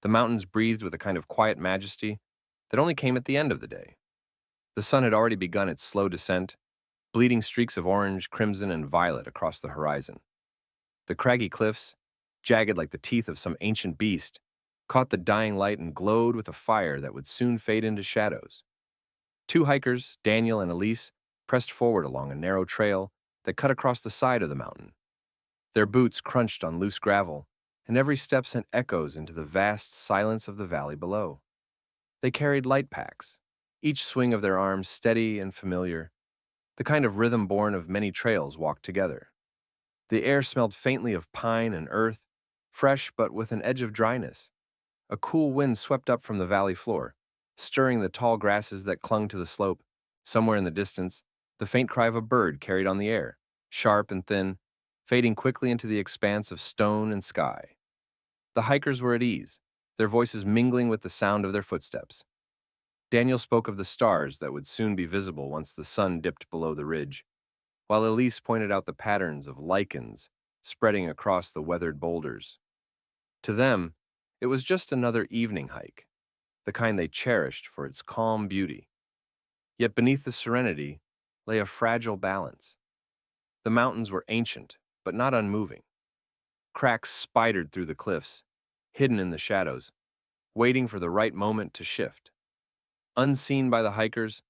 The mountains breathed with a kind of quiet majesty that only came at the end of the day. The sun had already begun its slow descent, bleeding streaks of orange, crimson, and violet across the horizon. The craggy cliffs, jagged like the teeth of some ancient beast, caught the dying light and glowed with a fire that would soon fade into shadows. Two hikers, Daniel and Elise, pressed forward along a narrow trail that cut across the side of the mountain. Their boots crunched on loose gravel, and every step sent echoes into the vast silence of the valley below. They carried light packs, each swing of their arms steady and familiar, the kind of rhythm born of many trails walked together. The air smelled faintly of pine and earth, fresh but with an edge of dryness. A cool wind swept up from the valley floor, stirring the tall grasses that clung to the slope. Somewhere in the distance, the faint cry of a bird carried on the air, sharp and thin, fading quickly into the expanse of stone and sky. The hikers were at ease, their voices mingling with the sound of their footsteps. Daniel spoke of the stars that would soon be visible once the sun dipped below the ridge, while Elise pointed out the patterns of lichens spreading across the weathered boulders. To them, it was just another evening hike, the kind they cherished for its calm beauty. Yet beneath the serenity lay a fragile balance. The mountains were ancient, but not unmoving. Cracks spidered through the cliffs, hidden in the shadows, waiting for the right moment to shift. Unseen by the hikers,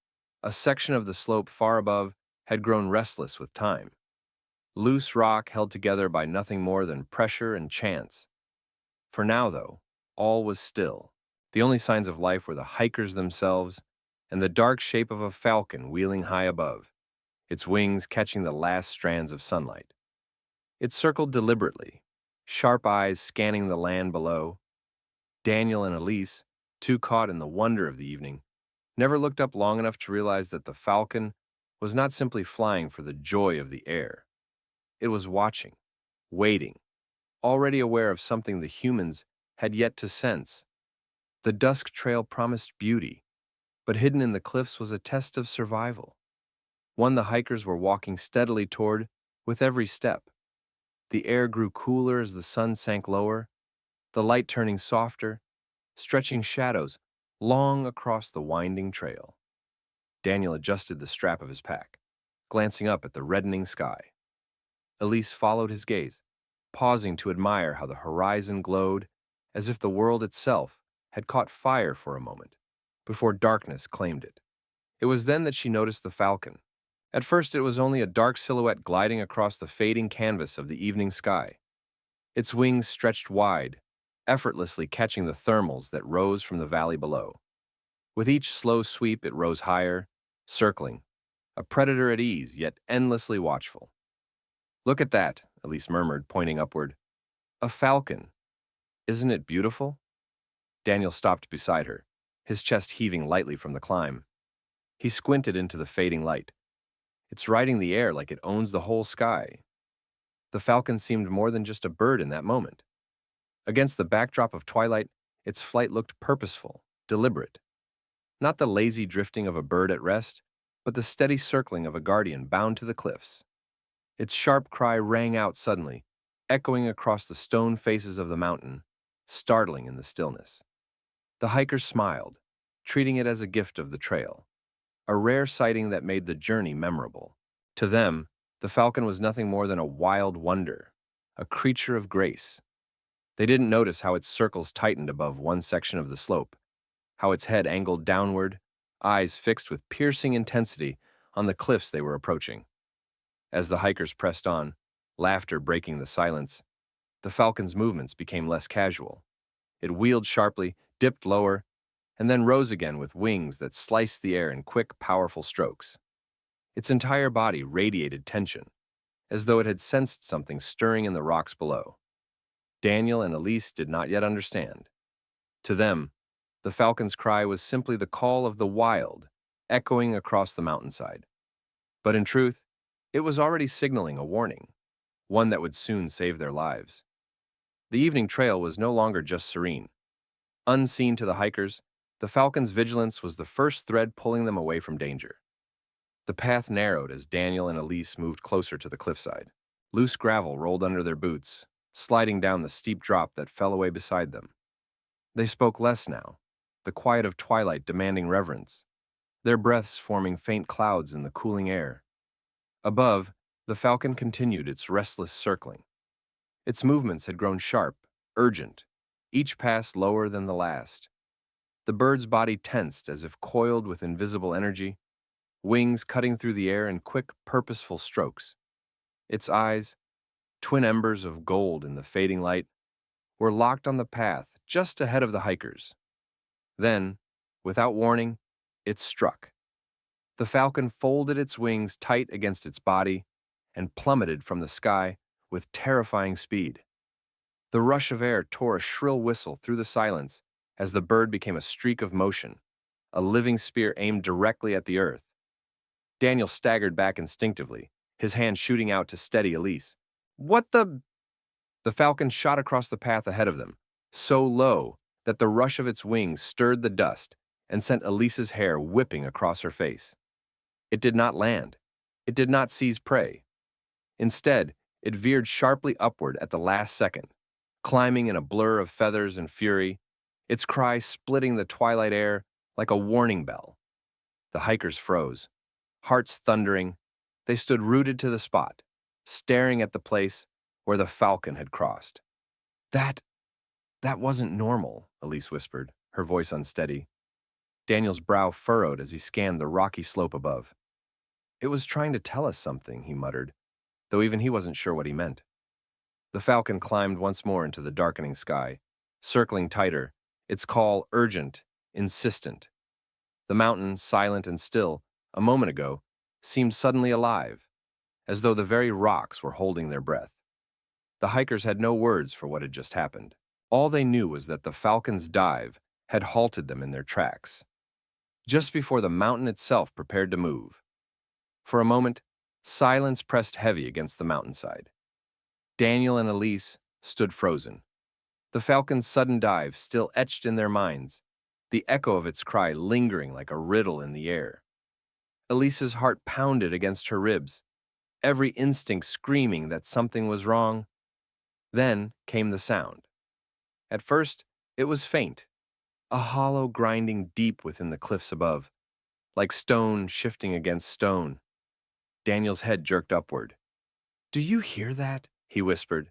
a section of the slope far above had grown restless with time. Loose rock held together by nothing more than pressure and chance. For now, though, all was still. The only signs of life were the hikers themselves and the dark shape of a falcon wheeling high above, its wings catching the last strands of sunlight. It circled deliberately, sharp eyes scanning the land below. Daniel and Elise, too caught in the wonder of the evening, never looked up long enough to realize that the falcon was not simply flying for the joy of the air. It was watching, waiting, already aware of something the humans had yet to sense. The dusk trail promised beauty, but hidden in the cliffs was a test of survival, one the hikers were walking steadily toward with every step. The air grew cooler as the sun sank lower, the light turning softer, stretching shadows long across the winding trail. Daniel adjusted the strap of his pack, glancing up at the reddening sky. Elise followed his gaze, pausing to admire how the horizon glowed as if the world itself had caught fire for a moment, before darkness claimed it. It was then that she noticed the falcon. At first it was only a dark silhouette gliding across the fading canvas of the evening sky. Its wings stretched wide, effortlessly catching the thermals that rose from the valley below. With each slow sweep it rose higher, circling, a predator at ease yet endlessly watchful. "Look at that," Elise murmured, pointing upward. "A falcon. Isn't it beautiful?" Daniel stopped beside her, his chest heaving lightly from the climb. He squinted into the fading light. It's riding the air like it owns the whole sky. The falcon seemed more than just a bird in that moment. Against the backdrop of twilight, its flight looked purposeful, deliberate. Not the lazy drifting of a bird at rest, but the steady circling of a guardian bound to the cliffs. Its sharp cry rang out suddenly, echoing across the stone faces of the mountain, startling in the stillness. The hikers smiled, treating it as a gift of the trail, a rare sighting that made the journey memorable. To them, the falcon was nothing more than a wild wonder, a creature of grace. They didn't notice how its circles tightened above one section of the slope, how its head angled downward, eyes fixed with piercing intensity on the cliffs they were approaching. As the hikers pressed on, laughter breaking the silence, the falcon's movements became less casual. It wheeled sharply, dipped lower, and then rose again with wings that sliced the air in quick, powerful strokes. Its entire body radiated tension, as though it had sensed something stirring in the rocks below. Daniel and Elise did not yet understand. To them, the falcon's cry was simply the call of the wild, echoing across the mountainside. But in truth, it was already signaling a warning, one that would soon save their lives. The evening trail was no longer just serene. Unseen to the hikers, the falcon's vigilance was the first thread pulling them away from danger. The path narrowed as Daniel and Elise moved closer to the cliffside. Loose gravel rolled under their boots, sliding down the steep drop that fell away beside them. They spoke less now, the quiet of twilight demanding reverence, their breaths forming faint clouds in the cooling air. Above, the falcon continued its restless circling. Its movements had grown sharp, urgent, each pass lower than the last. The bird's body tensed as if coiled with invisible energy, wings cutting through the air in quick, purposeful strokes. Its eyes, twin embers of gold in the fading light, were locked on the path just ahead of the hikers. Then, without warning, it struck. The falcon folded its wings tight against its body and plummeted from the sky with terrifying speed. The rush of air tore a shrill whistle through the silence as the bird became a streak of motion, a living spear aimed directly at the earth. Daniel staggered back instinctively, his hand shooting out to steady Elise. What the? The falcon shot across the path ahead of them, so low that the rush of its wings stirred the dust and sent Elise's hair whipping across her face. It did not land. It did not seize prey. Instead, it veered sharply upward at the last second, climbing in a blur of feathers and fury, its cry splitting the twilight air like a warning bell. The hikers froze, hearts thundering. They stood rooted to the spot, staring at the place where the falcon had crossed. That wasn't normal, Elise whispered, her voice unsteady. Daniel's brow furrowed as he scanned the rocky slope above. It was trying to tell us something, he muttered, though even he wasn't sure what he meant. The falcon climbed once more into the darkening sky, circling tighter, its call urgent, insistent. The mountain, silent and still, a moment ago, seemed suddenly alive, as though the very rocks were holding their breath. The hikers had no words for what had just happened. All they knew was that the falcon's dive had halted them in their tracks, just before the mountain itself prepared to move. For a moment, silence pressed heavy against the mountainside. Daniel and Elise stood frozen, the falcon's sudden dive still etched in their minds, the echo of its cry lingering like a riddle in the air. Elise's heart pounded against her ribs, every instinct screaming that something was wrong. Then came the sound. At first, it was faint, a hollow grinding deep within the cliffs above, like stone shifting against stone. Daniel's head jerked upward. "Do you hear that?" he whispered.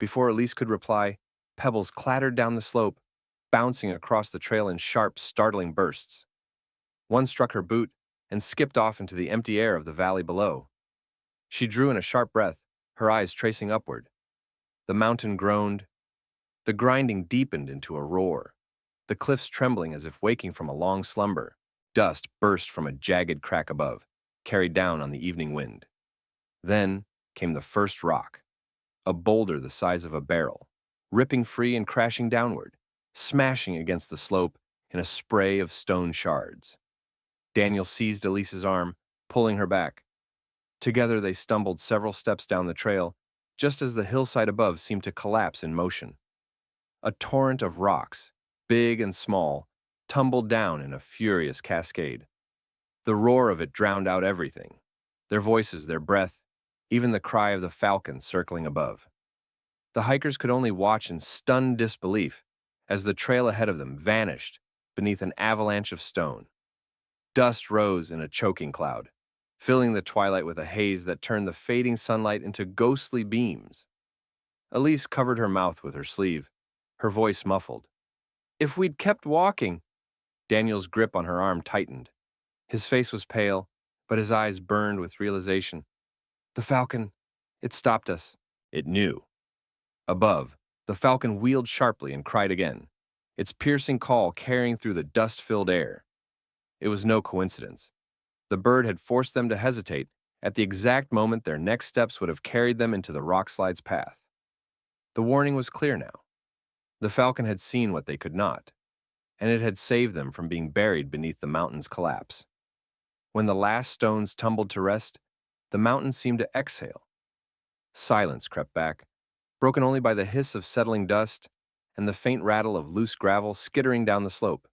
Before Elise could reply, pebbles clattered down the slope, bouncing across the trail in sharp, startling bursts. One struck her boot and skipped off into the empty air of the valley below. She drew in a sharp breath, her eyes tracing upward. The mountain groaned. The grinding deepened into a roar, the cliffs trembling as if waking from a long slumber. Dust burst from a jagged crack above, carried down on the evening wind. Then came the first rock, a boulder the size of a barrel, ripping free and crashing downward, smashing against the slope in a spray of stone shards. Daniel seized Elise's arm, pulling her back. Together they stumbled several steps down the trail, just as the hillside above seemed to collapse in motion. A torrent of rocks, big and small, tumbled down in a furious cascade. The roar of it drowned out everything, their voices, their breath, even the cry of the falcon circling above. The hikers could only watch in stunned disbelief as the trail ahead of them vanished beneath an avalanche of stone. Dust rose in a choking cloud, filling the twilight with a haze that turned the fading sunlight into ghostly beams. Elise covered her mouth with her sleeve, her voice muffled. "If we'd kept walking." Daniel's grip on her arm tightened. His face was pale, but his eyes burned with realization. The falcon, it stopped us. It knew. Above, the falcon wheeled sharply and cried again, its piercing call carrying through the dust-filled air. It was no coincidence. The bird had forced them to hesitate at the exact moment their next steps would have carried them into the Rockslide's path. The warning was clear now. The falcon had seen what they could not, and it had saved them from being buried beneath the mountain's collapse. When the last stones tumbled to rest, the mountain seemed to exhale. Silence crept back, broken only by the hiss of settling dust and the faint rattle of loose gravel skittering down the slope.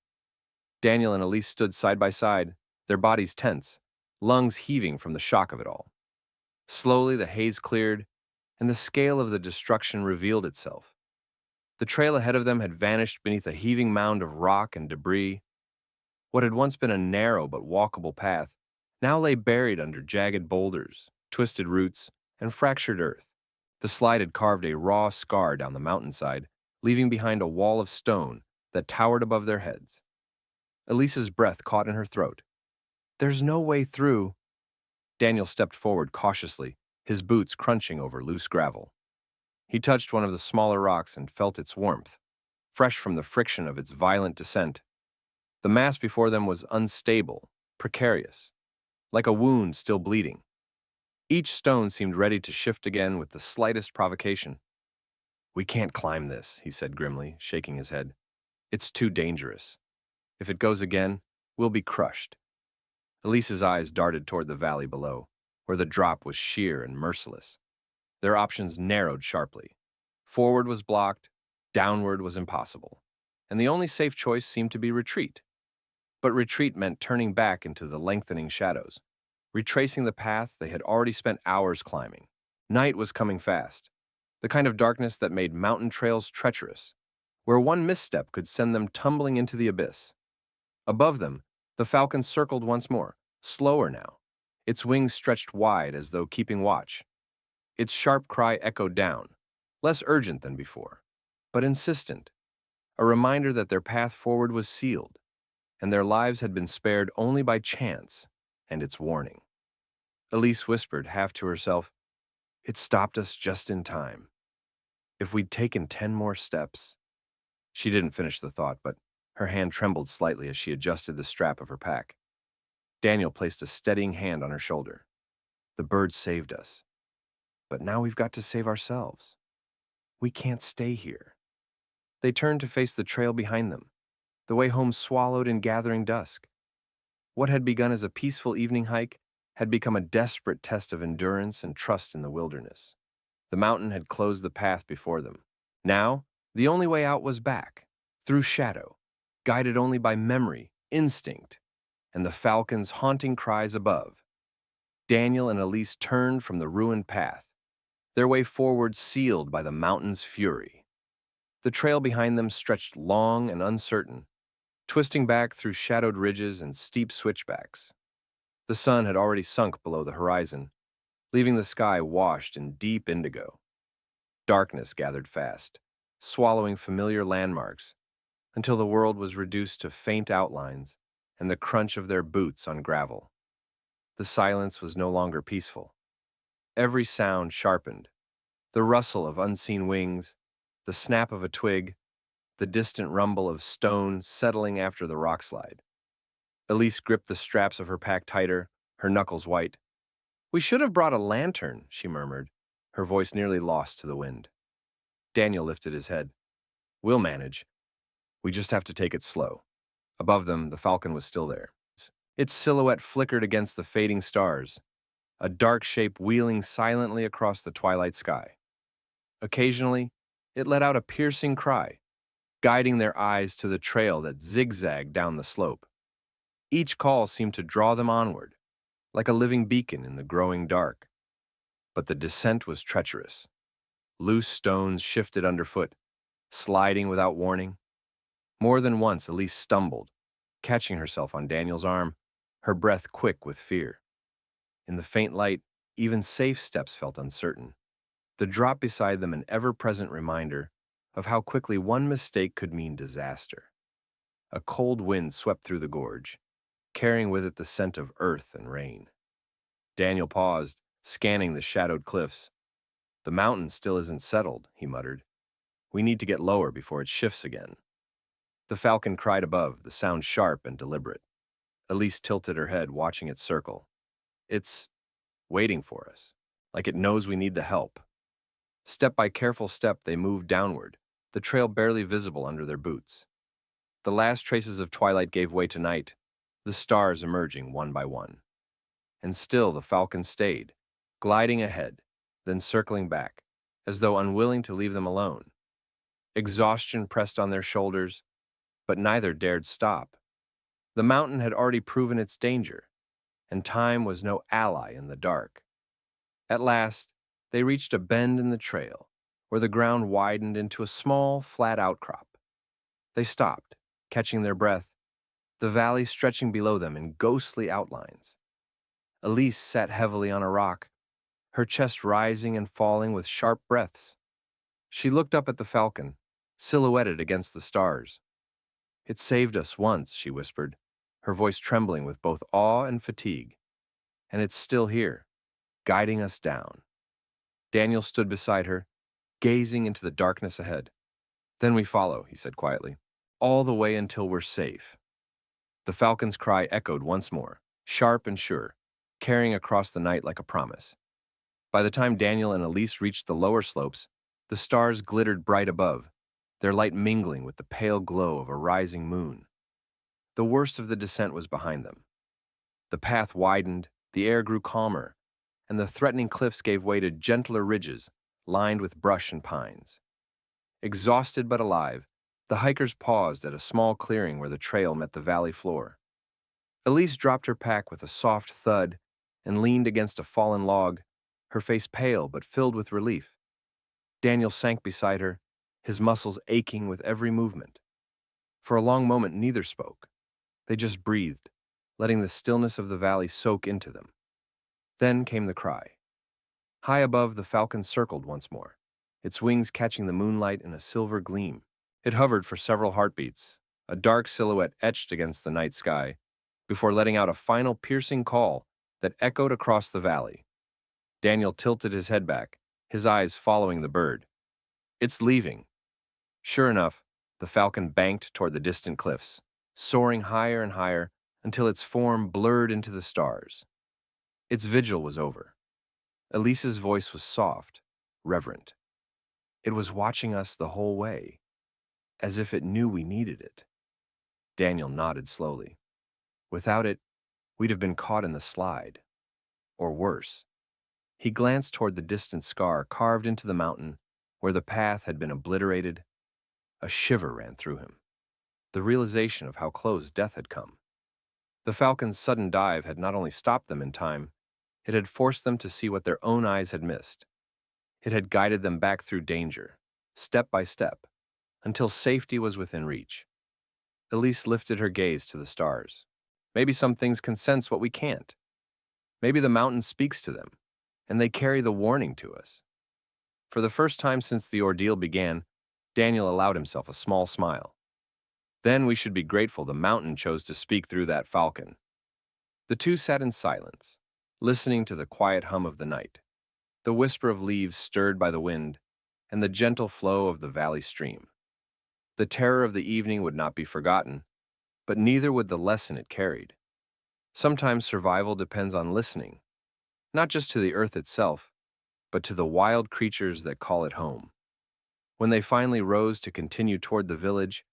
Daniel and Elise stood side by side, their bodies tense, lungs heaving from the shock of it all. Slowly the haze cleared, and the scale of the destruction revealed itself. The trail ahead of them had vanished beneath a heaving mound of rock and debris. What had once been a narrow but walkable path now lay buried under jagged boulders, twisted roots, and fractured earth. The slide had carved a raw scar down the mountainside, leaving behind a wall of stone that towered above their heads. Elise's breath caught in her throat. "There's no way through." Daniel stepped forward cautiously, his boots crunching over loose gravel. He touched one of the smaller rocks and felt its warmth, fresh from the friction of its violent descent. The mass before them was unstable, precarious, like a wound still bleeding. Each stone seemed ready to shift again with the slightest provocation. "We can't climb this," he said grimly, shaking his head. "It's too dangerous. If it goes again, we'll be crushed." Elise's eyes darted toward the valley below, where the drop was sheer and merciless. Their options narrowed sharply. Forward was blocked, downward was impossible, and the only safe choice seemed to be retreat. But retreat meant turning back into the lengthening shadows, retracing the path they had already spent hours climbing. Night was coming fast, the kind of darkness that made mountain trails treacherous, where one misstep could send them tumbling into the abyss. Above them, the Falcon circled once more, slower now, its wings stretched wide as though keeping watch. Its sharp cry echoed down, less urgent than before, but insistent, a reminder that their path forward was sealed, and their lives had been spared only by chance and its warning. Elise whispered, half to herself, "It stopped us just in time. If we'd taken 10 more steps." She didn't finish the thought, but her hand trembled slightly as she adjusted the strap of her pack. Daniel placed a steadying hand on her shoulder. "The birds saved us, but now we've got to save ourselves. We can't stay here." They turned to face the trail behind them, the way home swallowed in gathering dusk. What had begun as a peaceful evening hike had become a desperate test of endurance and trust in the wilderness. The mountain had closed the path before them. Now, the only way out was back, through shadow, guided only by memory, instinct, and the Falcon's haunting cries above. Daniel and Elise turned from the ruined path, their way forward sealed by the mountain's fury. The trail behind them stretched long and uncertain, twisting back through shadowed ridges and steep switchbacks. The sun had already sunk below the horizon, leaving the sky washed in deep indigo. Darkness gathered fast, swallowing familiar landmarks, until the world was reduced to faint outlines and the crunch of their boots on gravel. The silence was no longer peaceful. Every sound sharpened, the rustle of unseen wings, the snap of a twig, the distant rumble of stone settling after the rockslide. Elise gripped the straps of her pack tighter, her knuckles white. "We should have brought a lantern," she murmured, her voice nearly lost to the wind. Daniel lifted his head. "We'll manage. We just have to take it slow." Above them, the Falcon was still there. Its silhouette flickered against the fading stars, a dark shape wheeling silently across the twilight sky. Occasionally, it let out a piercing cry, guiding their eyes to the trail that zigzagged down the slope. Each call seemed to draw them onward, like a living beacon in the growing dark. But the descent was treacherous. Loose stones shifted underfoot, sliding without warning. More than once, Elise stumbled, catching herself on Daniel's arm, her breath quick with fear. In the faint light, even safe steps felt uncertain. The drop beside them an ever-present reminder of how quickly one mistake could mean disaster. A cold wind swept through the gorge, carrying with it the scent of earth and rain. Daniel paused, scanning the shadowed cliffs. "The mountain still isn't settled," he muttered. "We need to get lower before it shifts again." The Falcon cried above, the sound sharp and deliberate. Elise tilted her head, watching it circle. "It's waiting for us, like it knows we need the help." Step by careful step, they moved downward, the trail barely visible under their boots. The last traces of twilight gave way to night, the stars emerging one by one. And still the Falcon stayed, gliding ahead, then circling back, as though unwilling to leave them alone. Exhaustion pressed on their shoulders, but neither dared stop. The mountain had already proven its danger, and time was no ally in the dark. At last, they reached a bend in the trail, where the ground widened into a small, flat outcrop. They stopped, catching their breath, the valley stretching below them in ghostly outlines. Elise sat heavily on a rock, her chest rising and falling with sharp breaths. She looked up at the Falcon, silhouetted against the stars. "It saved us once," she whispered, her voice trembling with both awe and fatigue. "And it's still here, guiding us down." Daniel stood beside her, gazing into the darkness ahead. "Then we follow," he said quietly, "all the way until we're safe." The Falcon's cry echoed once more, sharp and sure, carrying across the night like a promise. By the time Daniel and Elise reached the lower slopes, the stars glittered bright above, their light mingling with the pale glow of a rising moon. The worst of the descent was behind them. The path widened, the air grew calmer, and the threatening cliffs gave way to gentler ridges lined with brush and pines. Exhausted but alive, the hikers paused at a small clearing where the trail met the valley floor. Elise dropped her pack with a soft thud and leaned against a fallen log, her face pale but filled with relief. Daniel sank beside her, his muscles aching with every movement. For a long moment, neither spoke. They just breathed, letting the stillness of the valley soak into them. Then came the cry. High above, the Falcon circled once more, its wings catching the moonlight in a silver gleam. It hovered for several heartbeats, a dark silhouette etched against the night sky, before letting out a final piercing call that echoed across the valley. Daniel tilted his head back, his eyes following the bird. "It's leaving." Sure enough, the Falcon banked toward the distant cliffs, soaring higher and higher until its form blurred into the stars. Its vigil was over. Elise's voice was soft, reverent. "It was watching us the whole way, as if it knew we needed it." Daniel nodded slowly. "Without it, we'd have been caught in the slide. Or worse." He glanced toward the distant scar carved into the mountain where the path had been obliterated. A shiver ran through him, the realization of how close death had come. The Falcon's sudden dive had not only stopped them in time, it had forced them to see what their own eyes had missed. It had guided them back through danger, step by step, until safety was within reach. Elise lifted her gaze to the stars. "Maybe some things can sense what we can't. Maybe the mountain speaks to them, and they carry the warning to us." For the first time since the ordeal began, Daniel allowed himself a small smile. "Then we should be grateful the mountain chose to speak through that Falcon." The two sat in silence, listening to the quiet hum of the night, the whisper of leaves stirred by the wind, and the gentle flow of the valley stream. The terror of the evening would not be forgotten, but neither would the lesson it carried. Sometimes survival depends on listening, not just to the earth itself, but to the wild creatures that call it home. When they finally rose to continue toward the village,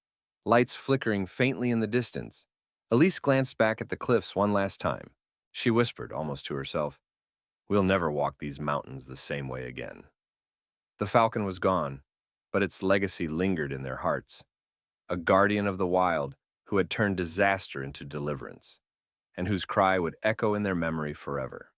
lights flickering faintly in the distance, Elise glanced back at the cliffs one last time. She whispered, almost to herself, "We'll never walk these mountains the same way again." The Falcon was gone, but its legacy lingered in their hearts. A guardian of the wild who had turned disaster into deliverance, and whose cry would echo in their memory forever.